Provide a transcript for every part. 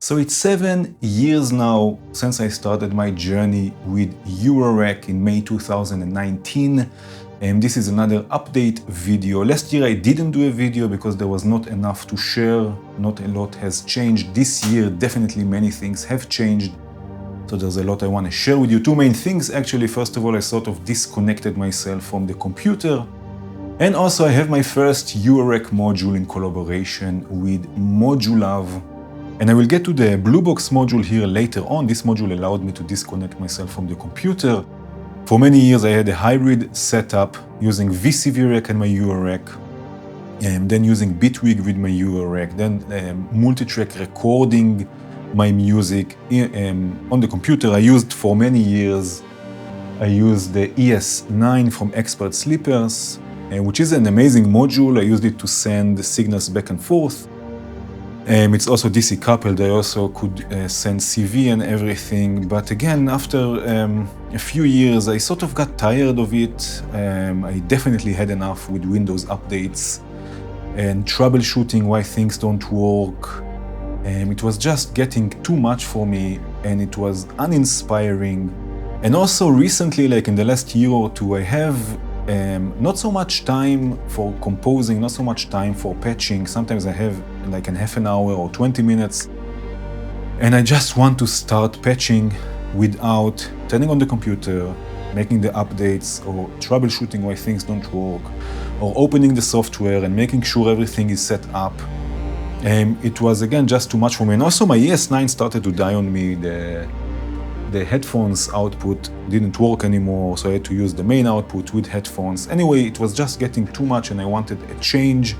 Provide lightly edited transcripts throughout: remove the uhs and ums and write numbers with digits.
So it's 7 years now since I started my journey with Eurorack in May 2019. And this is another update video. Last year I didn't do a video because there was not enough to share. Not a lot has changed. This year definitely many things have changed. So there's a lot I want to share with you. Two main things actually. First of all, I sort of disconnected myself from the computer. And also I have my first Eurorack module in collaboration with Modular. And I will get to the BlueBox module here later on. This module allowed me to disconnect myself from the computer. For many years I had a hybrid setup using VCVRack and my Eurorack, and then using Bitwig with my Eurorack, then multi-track recording my music on the computer. I used for many years, I used the ES9 from Expert Sleepers, which is an amazing module. I used it to send signals back and forth. It's also DC coupled. I also could send CV and everything. But again, after a few years, I sort of got tired of it. I definitely had enough with Windows updates and troubleshooting why things don't work. It was just getting too much for me, and it was uninspiring. And also recently, like in the last year or two, I have not so much time for composing, not so much time for patching. Sometimes I have like a half an hour or 20 minutes, and I just want to start patching without turning on the computer, making the updates, or troubleshooting why things don't work, or opening the software and making sure everything is set up. It was again just too much for me. And also my ES9 started to die on me. The headphones output didn't work anymore, so I had to use the main output with headphones. Anyway, it was just getting too much and I wanted a change.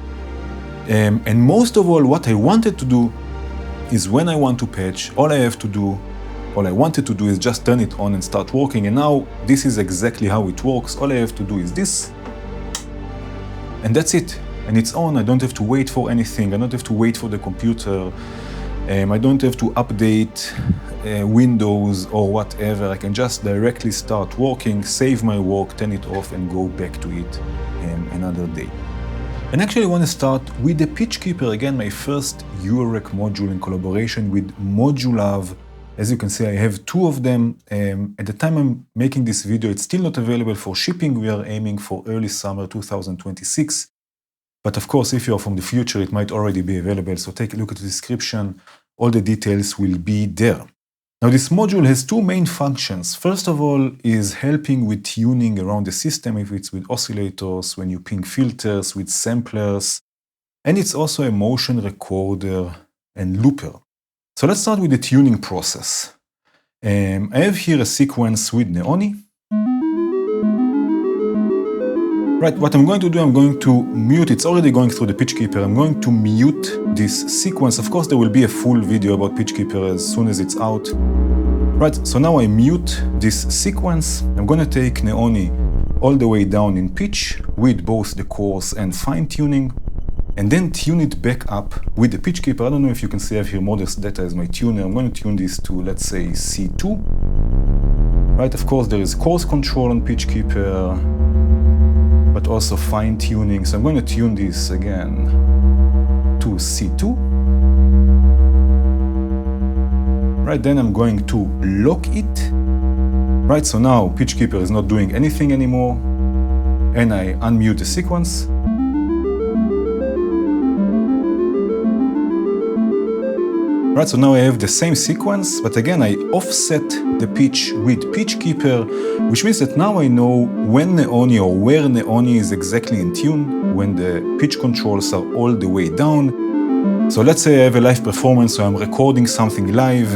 And most of all, what I wanted to do is when I want to patch, all I wanted to do is just turn it on and start working. And now this is exactly how it works. All I have to do is this, and that's it. And it's on. I don't have to wait for anything. I don't have to wait for the computer. I don't have to update Windows or whatever. I can just directly start working, save my work, turn it off, and go back to it another day. And actually I want to start with the Pitch Keeper, again, my first Eurorack module in collaboration with Modular. As you can see, I have two of them. At the time I'm making this video, it's still not available for shipping. We are aiming for early summer 2026. But of course, if you're from the future, it might already be available. So take a look at the description. All the details will be there. Now, this module has two main functions. First of all is helping with tuning around the system, if it's with oscillators, when you ping filters, with samplers. And it's also a motion recorder and looper. So let's start with the tuning process. I have here a sequence with Neoni. Right, what I'm going to do, I'm going to mute, it's already going through the Pitch Keeper, I'm going to mute this sequence. Of course, there will be a full video about Pitch Keeper as soon as it's out. Right, so now I mute this sequence. I'm going to take Neoni all the way down in pitch with both the coarse and fine tuning, and then tune it back up with the Pitch Keeper. I don't know if you can see I have here Modest Data as my tuner. I'm going to tune this to, let's say, C2. Right, of course, there is coarse control on Pitch Keeper, but also fine tuning. So I'm going to tune this again to C2. Right, then I'm going to lock it. Right, so now Pitch Keeper is not doing anything anymore. And I unmute the sequence. Right, so now I have the same sequence, but again I offset the pitch with Pitch Keeper, which means that now I know when Neoni or where Neoni is exactly in tune, when the pitch controls are all the way down. So let's say I have a live performance, so I'm recording something live,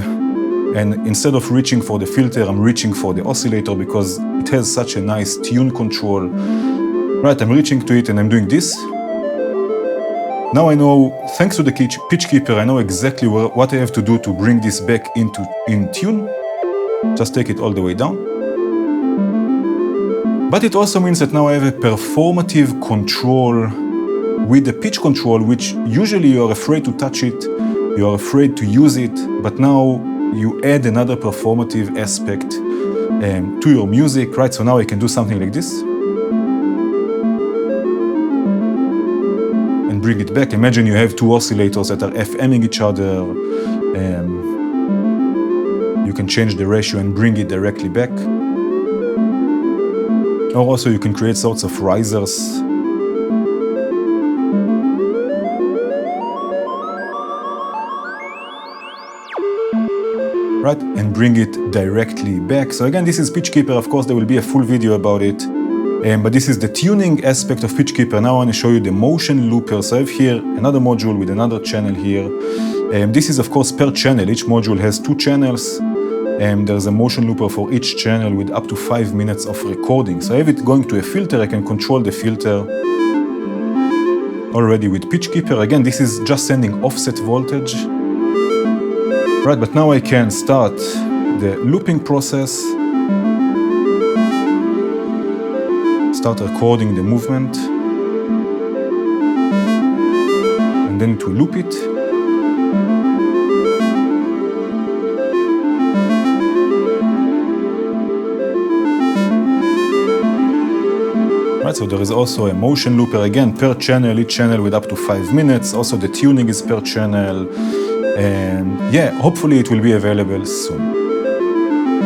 and instead of reaching for the filter, I'm reaching for the oscillator because it has such a nice tune control. Right, I'm reaching to it and I'm doing this. Now I know, thanks to the Pitch Keeper, I know exactly what I have to do to bring this back in tune. Just take it all the way down. But it also means that now I have a performative control with the pitch control, which usually you are afraid to touch it, you are afraid to use it, but now you add another performative aspect to your music, right? So now I can do something like this. bring it back. Imagine you have two oscillators that are FMing each other. can change the ratio and bring it directly back. Or also you can create sorts of risers. Right, and bring it directly back. So again, this is PitchKeeper. Of course, there will be a full video about it. But this is the tuning aspect of PitchKeeper. Now I want to show you the motion looper. So I have here another module with another channel here. This is of course per channel. Each module has 2 channels. There's a motion looper for each channel with up to 5 minutes of recording. So I have it going to a filter. I can control the filter already with PitchKeeper. Again, this is just sending offset voltage. Right, but now I can start the looping process, start recording the movement, and then to loop it. Right, so there is also a motion looper, again, per channel, each channel with up to 5 minutes. Also the tuning is per channel. And yeah, hopefully it will be available soon.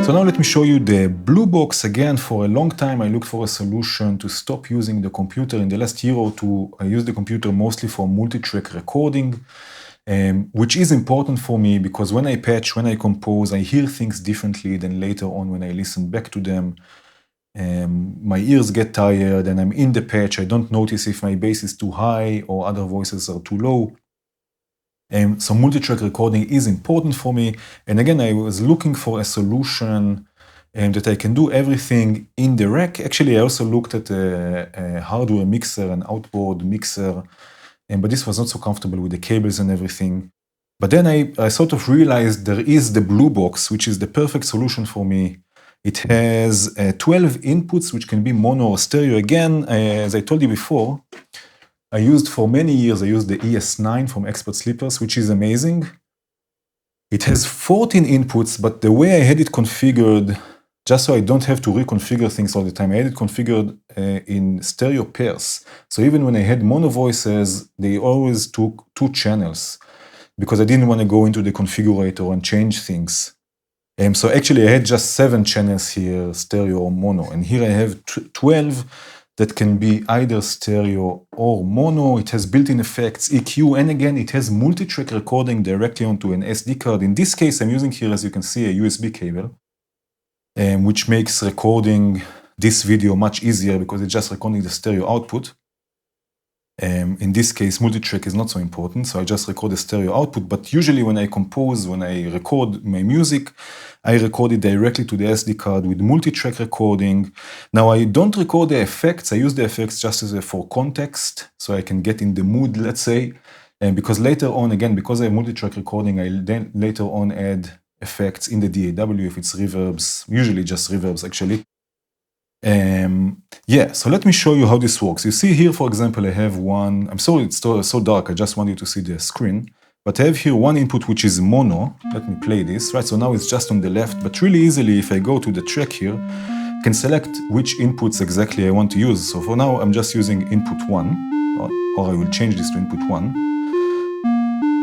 So now let me show you the BlueBox. Again, for a long time I looked for a solution to stop using the computer. In the last year or two, I use the computer mostly for multi-track recording, which is important for me because when I patch, when I compose, I hear things differently than later on when I listen back to them. My ears get tired and I'm in the patch. I don't notice if my bass is too high or other voices are too low. So multi-track recording is important for me. And again, I was looking for a solution that I can do everything in the rack. Actually, I also looked at a hardware mixer, an outboard mixer, but this was not so comfortable with the cables and everything. But then I sort of realized there is the BlueBox, which is the perfect solution for me. It has 12 inputs, which can be mono or stereo. Again, as I told you before, I used for many years, I used the ES9 from Expert Sleepers, which is amazing. It has 14 inputs, but the way I had it configured, just so I don't have to reconfigure things all the time, I had it configured in stereo pairs. So even when I had mono voices, they always took 2 channels because I didn't want to go into the configurator and change things. So actually I had just 7 channels here, stereo or mono, and here I have 12 that can be either stereo or mono. It has built-in effects, EQ, and again, it has multi-track recording directly onto an SD card. In this case, I'm using here, as you can see, a USB cable, which makes recording this video much easier because it's just recording the stereo output. In this case, multi-track is not so important, so I just record the stereo output. But usually when I compose, when I record my music, I record it directly to the SD card with multi-track recording. Now I don't record the effects, I use the effects just for context, so I can get in the mood, let's say. And because later on, again, because I have multi-track recording, I'll then later on add effects in the DAW if it's reverbs, usually just reverbs actually. Yeah, so let me show you how this works. You see here, for example, I have one, I'm sorry it's so dark, I just want you to see the screen. But I have here one input which is mono. Let me play this, right? So now it's just on the left, but really easily, if I go to the track here, I can select which inputs exactly I want to use. So for now, I'm just using input 1, or I will change this to input 1.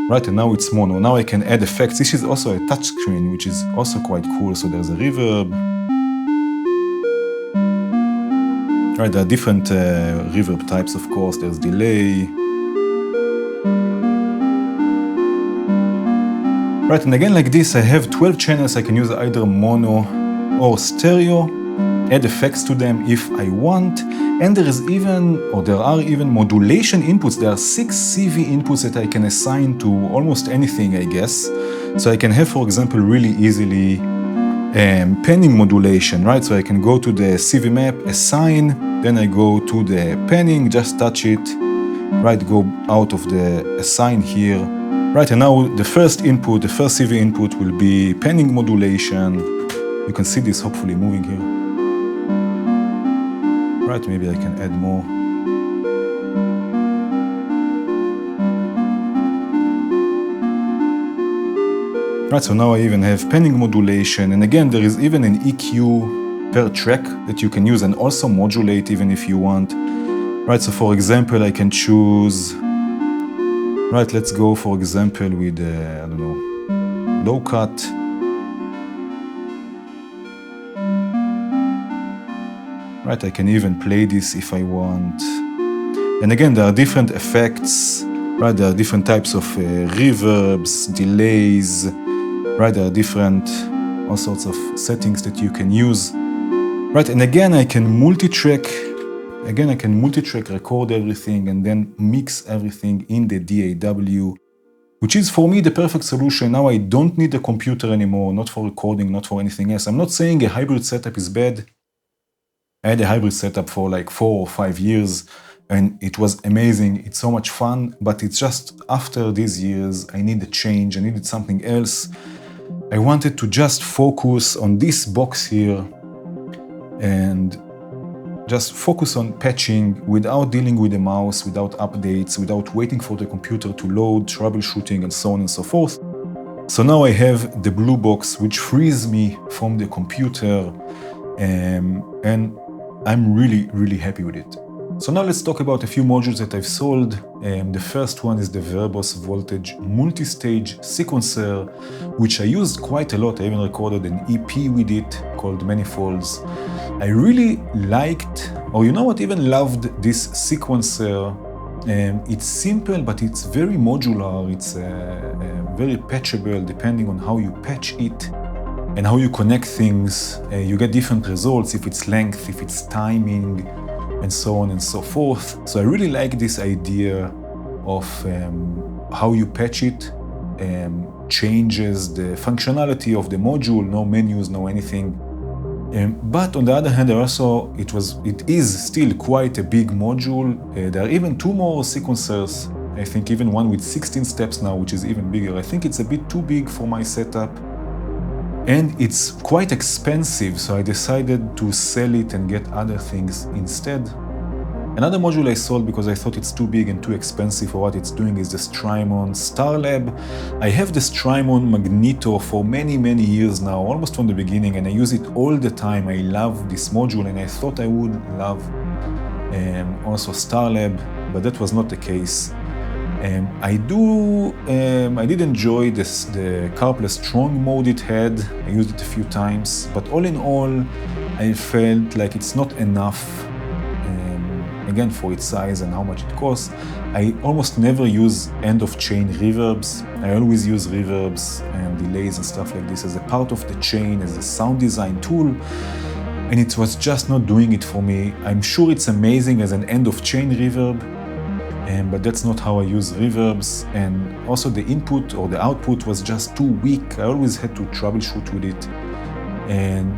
Right, and now it's mono. Now I can add effects. This is also a touch screen, which is also quite cool. So there's a reverb. Right, there are different reverb types, of course. There's delay. Right, and again like this, I have 12 channels. I can use either mono or stereo, add effects to them if I want. And there are even modulation inputs. There are 6 CV inputs that I can assign to almost anything, I guess. So I can have, for example, really easily panning modulation, right? So I can go to the CV map, assign, then I go to the panning, just touch it, right? Go out of the assign here, right? And now the first input, the first CV input will be panning modulation. You can see this hopefully moving here. Right, maybe I can add more. Right, so now I even have panning modulation, and again there is even an EQ per track that you can use and also modulate even if you want. Right, so for example I can choose, right, let's go for example with, I don't know, low cut. right? I can even play this if I want. And again, there are different effects, right? There are different types of reverbs, delays, right? There are different, all sorts of settings that you can use, right? And again, I can multi-track, record everything, and then mix everything in the DAW, which is for me the perfect solution. Now I don't need a computer anymore, not for recording, not for anything else. I'm not saying a hybrid setup is bad. I had a hybrid setup for like 4 or 5 years, and it was amazing. It's so much fun, but it's just after these years, I need a change. I needed something else. I wanted to just focus on this box here and just focus on patching without dealing with the mouse, without updates, without waiting for the computer to load, troubleshooting, and so on and so forth. So now I have the BlueBox, which frees me from the computer, and I'm really, really happy with it. So now let's talk about a few modules that I've sold. The first one is the Verbos Voltage Multi-Stage Sequencer, which I used quite a lot. I even recorded an EP with it called Manifolds. I really liked, or you know what, even loved this sequencer. It's simple, but it's very modular. It's very patchable depending on how you patch it and how you connect things. You get different results if it's length, if it's timing, and so on and so forth. So I really like this idea of how you patch it, changes the functionality of the module, no menus, no anything. But on the other hand, it is still quite a big module. There are even 2 more sequencers. I think even one with 16 steps now, which is even bigger. I think it's a bit too big for my setup. And it's quite expensive, so I decided to sell it and get other things instead. Another module I sold because I thought it's too big and too expensive for what it's doing is the Strymon Starlab. I have the Strymon Magneto for many, many years now, almost from the beginning, and I use it all the time. I love this module, and I thought I would love also Starlab, but that was not the case. I did enjoy the CarPlay strong mode it had. I used it a few times, but all in all, I felt like it's not enough, again, for its size and how much it costs. I almost never use end-of-chain reverbs. I always use reverbs and delays and stuff like this as a part of the chain, as a sound design tool, and it was just not doing it for me. I'm sure it's amazing as an end-of-chain reverb, but that's not how I use reverbs. And also the input or the output was just too weak. I always had to troubleshoot with it, and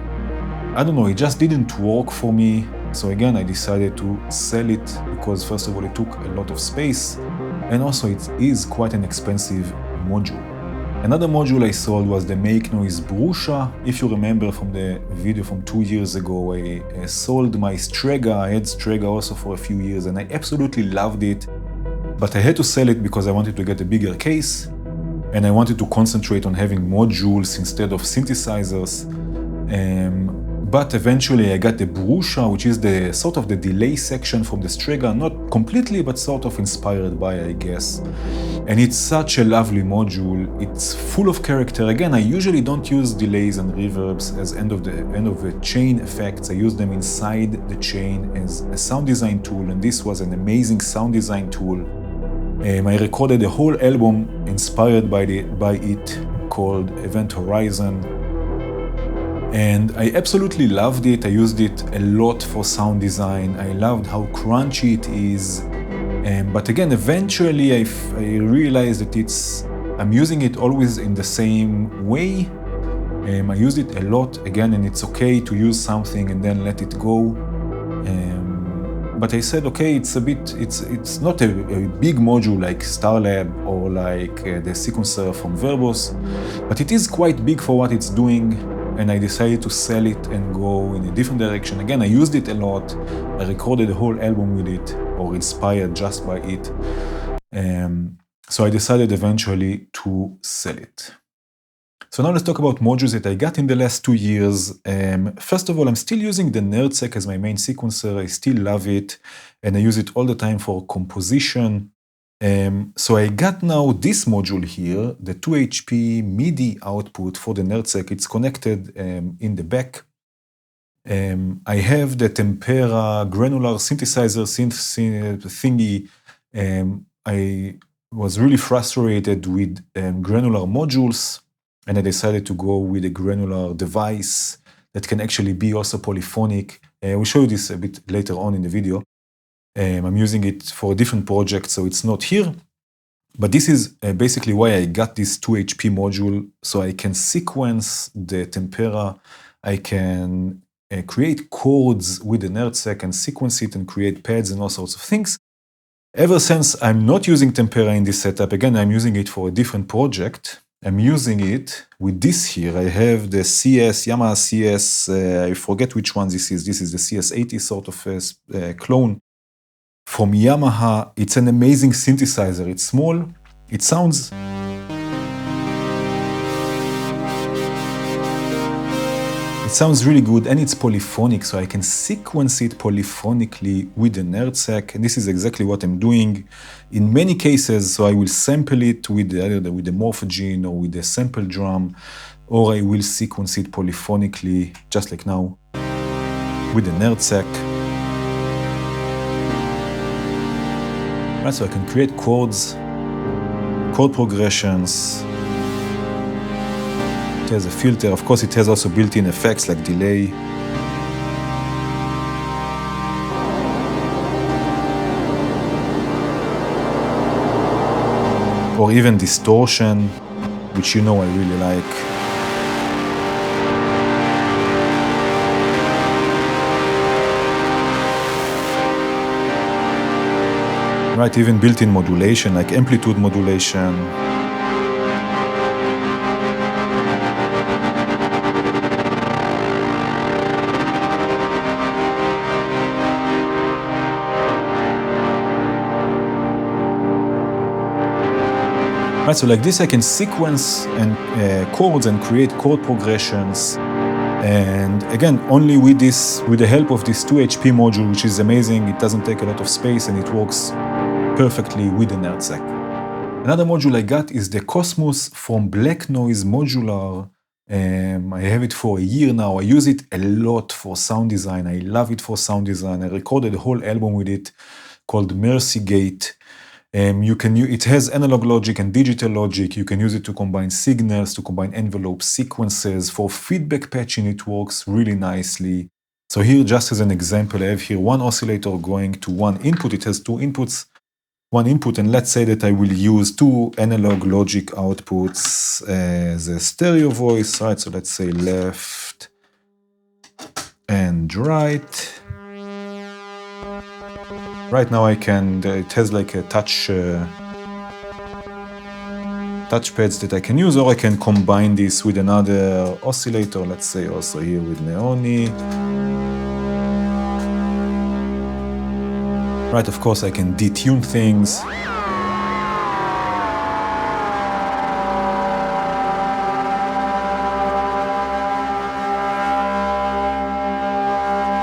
I don't know, it just didn't work for me. So again, I decided to sell it because first of all, it took a lot of space, and also it is quite an expensive module. Another module I sold was the Make Noise Brusha. If you remember from the video from 2 years ago, I sold my Strega. I had Strega also for a few years, and I absolutely loved it. But I had to sell it because I wanted to get a bigger case, and I wanted to concentrate on having modules instead of synthesizers. But eventually I got the Brusha, which is the sort of the delay section from the Strega, not completely, but sort of inspired by, I guess. And it's such a lovely module. It's full of character. Again, I usually don't use delays and reverbs as end of the chain effects. I use them inside the chain as a sound design tool, and this was an amazing sound design tool. I recorded a whole album inspired by it called Event Horizon. And I absolutely loved it. I used it a lot for sound design. I loved how crunchy it is. But again, eventually I realized that I'm using it always in the same way. I used it a lot again, and it's okay to use something and then let it go. But I said, okay, it's not a big module like Starlab or like the sequencer from Verbos, but it is quite big for what it's doing. And I decided to sell it and go in a different direction. Again, I used it a lot. I recorded a whole album with it, or inspired just by it. So I decided eventually to sell it. So now let's talk about modules that I got in the last 2 years. First of all, I'm still using the NerdSec as my main sequencer. I still love it, and I use it all the time for composition. So I got now this module here, the 2 HP Midi output for the NerdSec. It's connected in the back. I have the Tempera granular synthesizer thingy. I was really frustrated with granular modules, and I decided to go with a granular device that can actually be also polyphonic. We'll show you this a bit later on in the video. I'm using it for a different project, so it's not here. But this is basically why I got this 2HP module, so I can sequence the Tempera. I can create chords with the NerdSec and sequence it and create pads and all sorts of things. Ever since I'm not using Tempera in this setup, again, I'm using it for a different project. I'm using it with this here. I have the Yamaha CS, I forget which one this is. This is the CS80 sort of clone from Yamaha. It's an amazing synthesizer. It's small, it sounds really good, and it's polyphonic, so I can sequence it polyphonically with the NerdSec, and this is exactly what I'm doing in many cases. So I will sample it with the Morphogene or with the sample drum, or I will sequence it polyphonically, just like now, with the NerdSec. Right, so I can create chords, chord progressions. It has a filter. Of course, it has also built-in effects like delay. Or even distortion, which you know I really like. Right, even built-in modulation, like amplitude modulation. Right, so like this I can sequence and chords and create chord progressions. And again, only with the help of this 2HP module, which is amazing. It doesn't take a lot of space and it works perfectly with the NerdSec. Another module I got is the Cosmos from Black Noise Modular. I have it for a year now. I use it a lot for sound design. I love it for sound design. I recorded a whole album with it called Mercy Gate. It has analog logic and digital logic. You can use it to combine signals, to combine envelope sequences. For feedback patching, it works really nicely. So here, just as an example, I have here one oscillator going to one input. It has two inputs, one input, and let's say that I will use two analog logic outputs as a stereo voice, right? So let's say left and right. Right now it has like a touch pads that I can use, or I can combine this with another oscillator, let's say also here with Neoni. Right, of course I can detune things.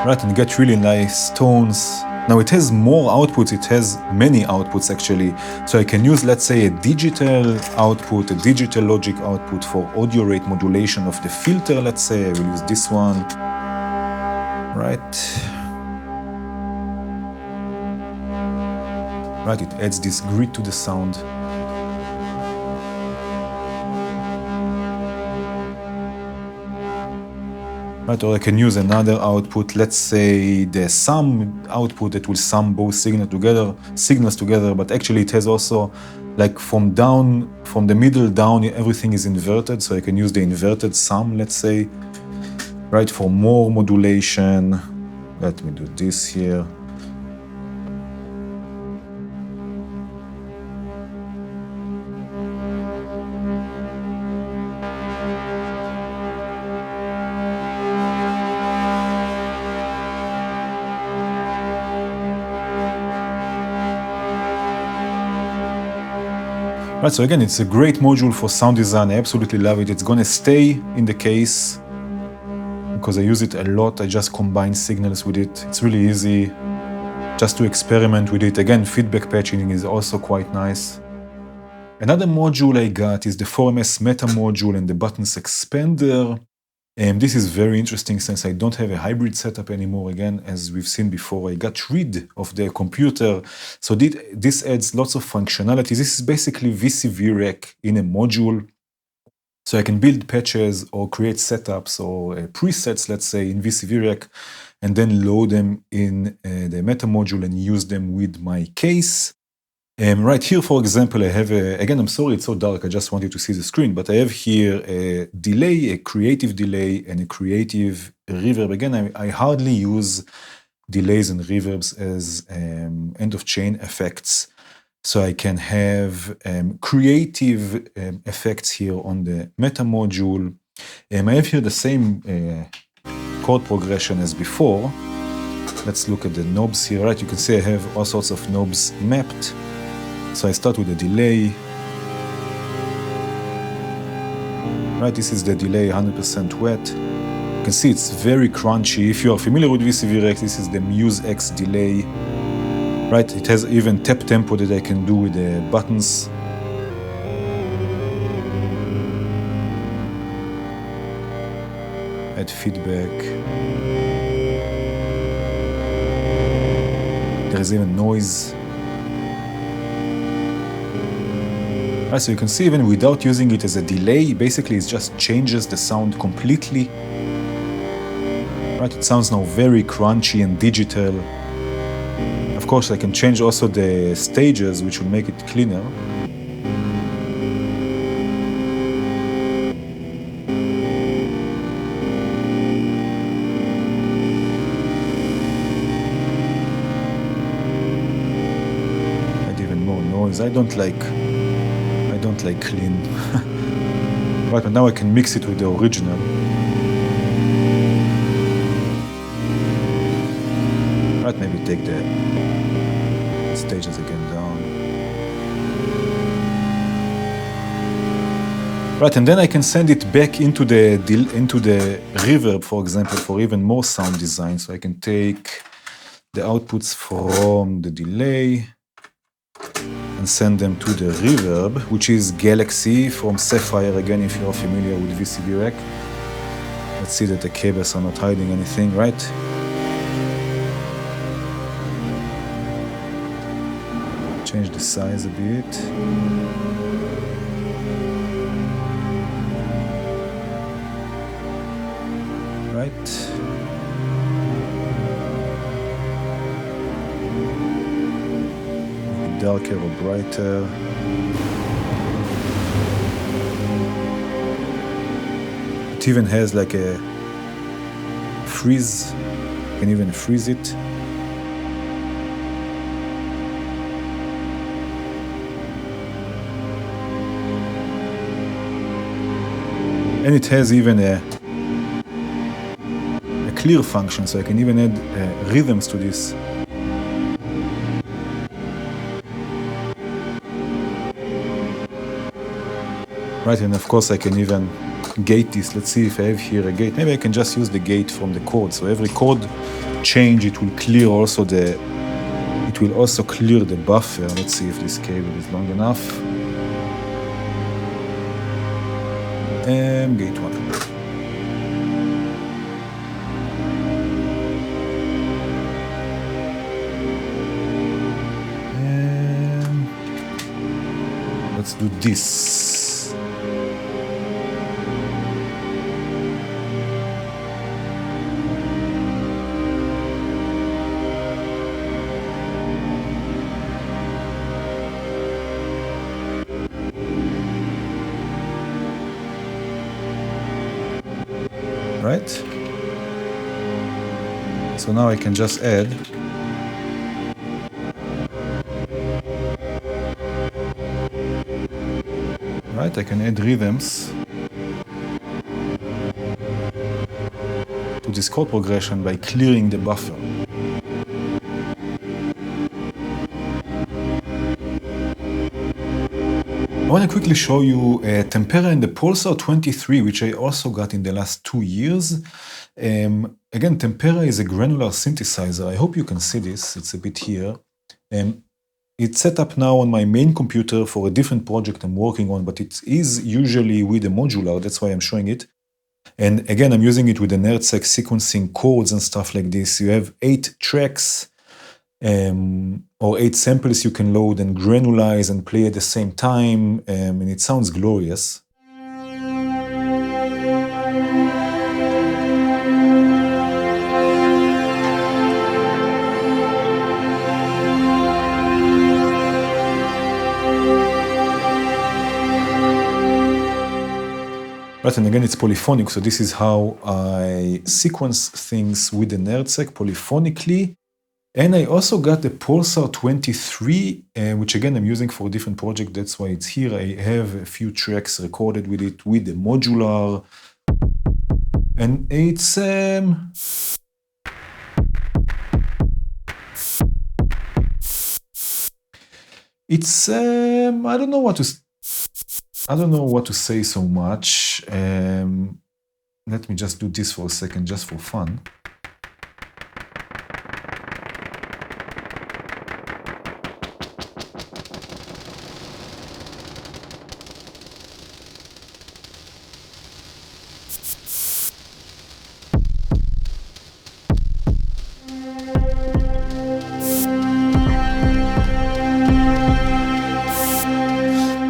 Right, and get really nice tones. Now it has more outputs, it has many outputs actually. So I can use, let's say, a digital output, a digital logic output for audio rate modulation of the filter, let's say. I will use this one. Right. Right, it adds this grit to the sound. Right, or I can use another output, let's say the sum output that will sum both signals together, but actually it has also, like from the middle down, everything is inverted, so I can use the inverted sum, let's say, right, for more modulation. Let me do this here. Right, so again, it's a great module for sound design. I absolutely love it. It's gonna stay in the case because I use it a lot. I just combine signals with it. It's really easy just to experiment with it. Again, feedback patching is also quite nice. Another module I got is the 4MS Meta module and the Buttons Expander. This is very interesting since I don't have a hybrid setup anymore. Again, as we've seen before, I got rid of the computer. So this adds lots of functionality. This is basically VCV rack in a module. So I can build patches or create setups or presets, let's say, in VCV rack, and then load them in the meta module and use them with my case. Right here, for example, I have again, I'm sorry it's so dark, I just wanted to see the screen, but I have here a delay, a creative delay, and a creative reverb. Again, I hardly use delays and reverbs as end-of-chain effects. So I can have creative effects here on the meta module. I have here the same chord progression as before. Let's look at the knobs here, right? You can see I have all sorts of knobs mapped. So I start with a delay. Right, this is the delay, 100% wet. You can see it's very crunchy. If you are familiar with VCV Rack, this is the Muse X delay. Right, it has even tap tempo that I can do with the buttons. Add feedback. There is even noise. Right, so you can see even without using it as a delay, basically it just changes the sound completely. Right, it sounds now very crunchy and digital. Of course, I can change also the stages, which will make it cleaner. Add even more noise. I don't like clean. Right, but now I can mix it with the original. Right, maybe take the stages again down. Right, and then I can send it back into the reverb, for example, for even more sound design. So I can take the outputs from the delay and send them to the reverb, which is Galaxy from Sapphire, again, if you're familiar with VCV Rack. Let's see that the cables are not hiding anything, right? Change the size a bit. Right. Darker or brighter. It even has like a freeze. You can even freeze it. And it has even a clear function, so I can even add rhythms to this. Right, and of course I can even gate this. Let's see if I have here a gate. Maybe I can just use the gate from the chord. So every chord change, it will clear also the buffer. Let's see if this cable is long enough. And gate 1. And let's do this. Right? So now I can just add right, I can add rhythms to this chord progression by clearing the buffer. I want to quickly show you Tempera and the Pulsar 23, which I also got in the last 2 years. Again, Tempera is a granular synthesizer. I hope you can see this. It's a bit here. It's set up now on my main computer for a different project I'm working on, but it is usually with a modular. That's why I'm showing it. And again, I'm using it with the NerdSec sequencing chords and stuff like this. You have 8 tracks or 8 samples you can load and granulize and play at the same time, and it sounds glorious. Right, and again, it's polyphonic, so this is how I sequence things with the NerdSec polyphonically. And I also got the Pulsar 23, which again, I'm using for a different project, that's why it's here. I have a few tracks recorded with it, with the Modular. And it's... I don't know what to say so much. Let me just do this for a second, just for fun.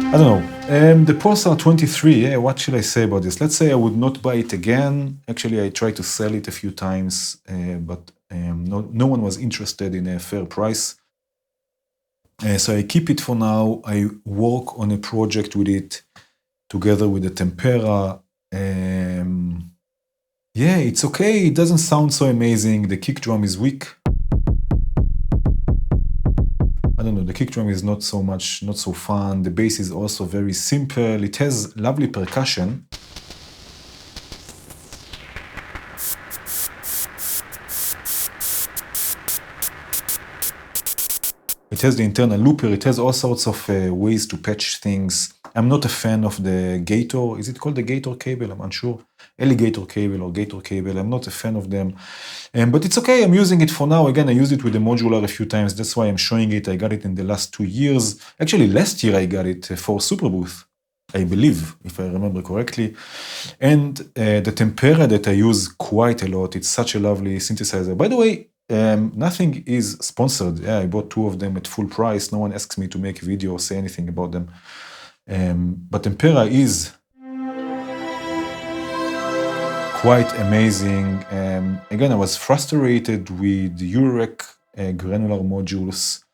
I don't know. The Pulsar 23, what should I say about this? Let's say I would not buy it again. Actually, I tried to sell it a few times, but no one was interested in a fair price. So I keep it for now. I work on a project with it together with the Tempera. Yeah, it's okay. It doesn't sound so amazing. The kick drum is weak. I don't know, the kick drum is not so fun. The bass is also very simple. It has lovely percussion. It has the internal looper. It has all sorts of ways to patch things. I'm not a fan of the Gator. Is it called the Gator cable? I'm unsure. Alligator cable or Gator cable. I'm not a fan of them. But it's okay. I'm using it for now. Again, I used it with the Modular a few times. That's why I'm showing it. I got it in the last 2 years. Actually, last year I got it for Superbooth, I believe, if I remember correctly. And the Tempera that I use quite a lot. It's such a lovely synthesizer. By the way, nothing is sponsored. Yeah, I bought 2 of them at full price. No one asks me to make a video or say anything about them. But Tempera is quite amazing. Again, I was frustrated with the Eurorack granular modules,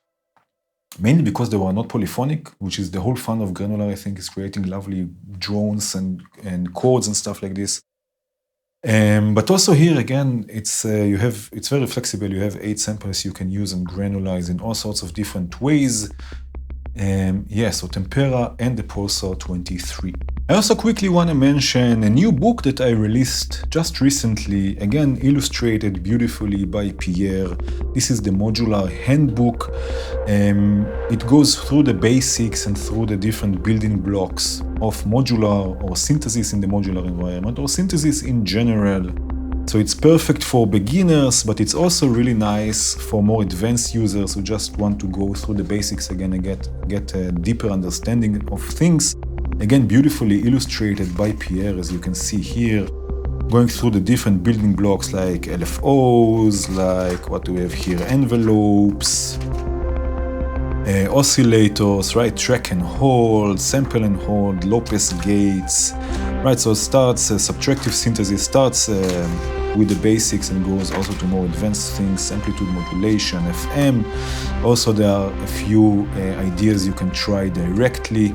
mainly because they were not polyphonic, which is the whole fun of granular, I think, is creating lovely drones and chords and stuff like this. But also here again, it's very flexible. You have 8 samples you can use and granulize in all sorts of different ways. Yeah, so Tempera and the Pulsar 23. I also quickly want to mention a new book that I released just recently, again illustrated beautifully by Pierre. This is the Modular Handbook. It goes through the basics and through the different building blocks of modular or synthesis in the modular environment or synthesis in general. So it's perfect for beginners, but it's also really nice for more advanced users who just want to go through the basics again and get a deeper understanding of things. Again, beautifully illustrated by Pierre, as you can see here, going through the different building blocks like LFOs, like what do we have here, envelopes, oscillators, right, track and hold, sample and hold, low-pass gates, right, so it starts, subtractive synthesis starts with the basics and goes also to more advanced things, amplitude modulation, FM. Also, there are a few ideas you can try directly.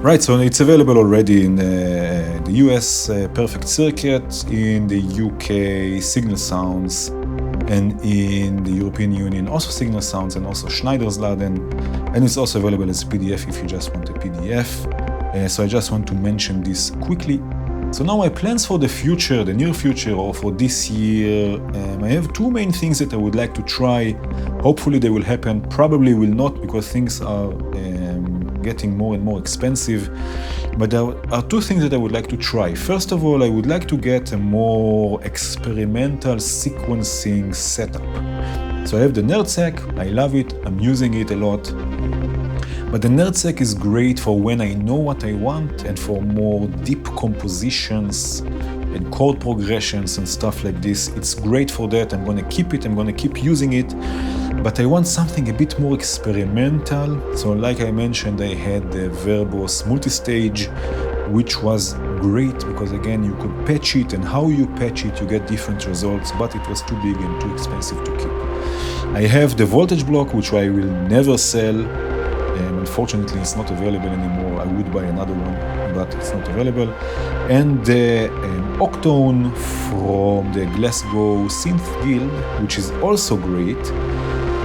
Right, so it's available already in the US Perfect Circuit, in the UK Signal Sounds, and in the European Union also Signal Sounds and also Schneidersladen, and it's also available as PDF if you just want a PDF. So I just want to mention this quickly. So now my plans for the future, the near future, or for this year, I have 2 main things that I would like to try. Hopefully they will happen, probably will not, because things are getting more and more expensive. But there are 2 things that I would like to try. First of all, I would like to get a more experimental sequencing setup. So I have the NerdSec, I love it, I'm using it a lot. But the NerdSec is great for when I know what I want and for more deep compositions and chord progressions and stuff like this. It's great for that. I'm gonna keep it, I'm gonna keep using it, but I want something a bit more experimental. So like I mentioned, I had the Verbos multi-stage, which was great because again, you could patch it, and how you patch it, you get different results, but it was too big and too expensive to keep. I have the voltage block, which I will never sell. Unfortunately, it's not available anymore. I would buy another one, but it's not available. And the Octone from the Glasgow Synth Guild, which is also great.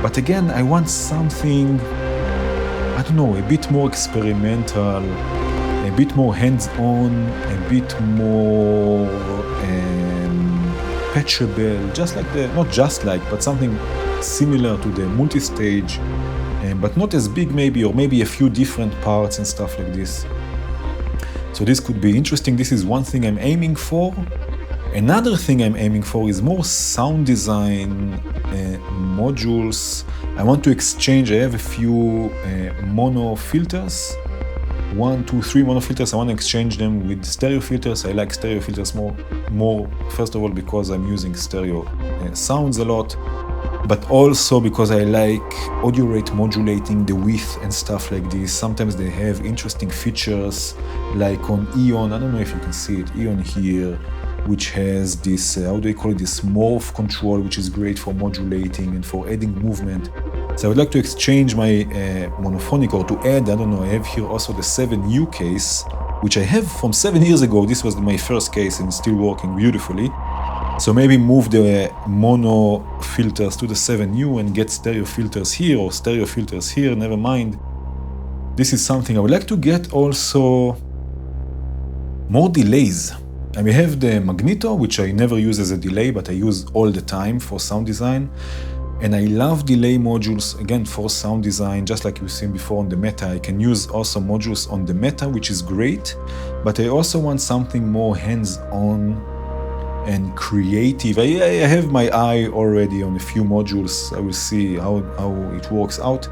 But again, I want something, I don't know, a bit more experimental, a bit more hands-on, a bit more patchable, just like the, not just like, but something similar to the multi-stage, but not as big maybe, or maybe a few different parts and stuff like this. So this could be interesting. This is one thing I'm aiming for. Another thing I'm aiming for is more sound design modules. I want to exchange, I have a few mono filters, 1, 2, 3 mono filters. I want to exchange them with stereo filters. I like stereo filters more first of all because I'm using stereo sounds a lot, but also because I like audio rate modulating the width and stuff like this. Sometimes they have interesting features, like on Eon, I don't know if you can see it, Eon here, which has this, how do I call it, this morph control, which is great for modulating and for adding movement. So I would like to exchange my monophonic, or to add, I don't know, I have here also the 7U case, which I have from 7 years ago. This was my first case and it's still working beautifully. So maybe move the mono filters to the 7U and get stereo filters here, or stereo filters here, never mind. This is something I would like to get. Also more delays. I may have the Magneto, which I never use as a delay, but I use all the time for sound design. And I love delay modules, again, for sound design, just like you've seen before on the Meta. I can use also modules on the Meta, which is great, but I also want something more hands-on and creative. I have my eye already on a few modules. I will see how it works out.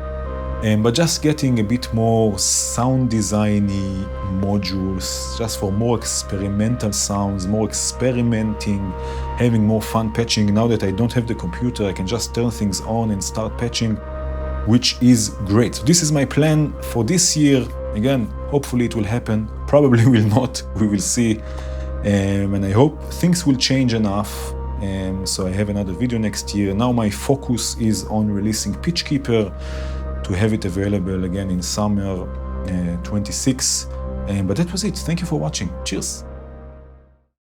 But just getting a bit more sound designy modules, just for more experimental sounds, more experimenting, having more fun patching. Now that I don't have the computer, I can just turn things on and start patching, which is great. So this is my plan for this year. Again, hopefully it will happen. Probably will not, we will see. And I hope things will change enough. So I have another video next year. Now my focus is on releasing Pitchkeeper, to have it available again in summer 26. But that was it. Thank you for watching. Cheers.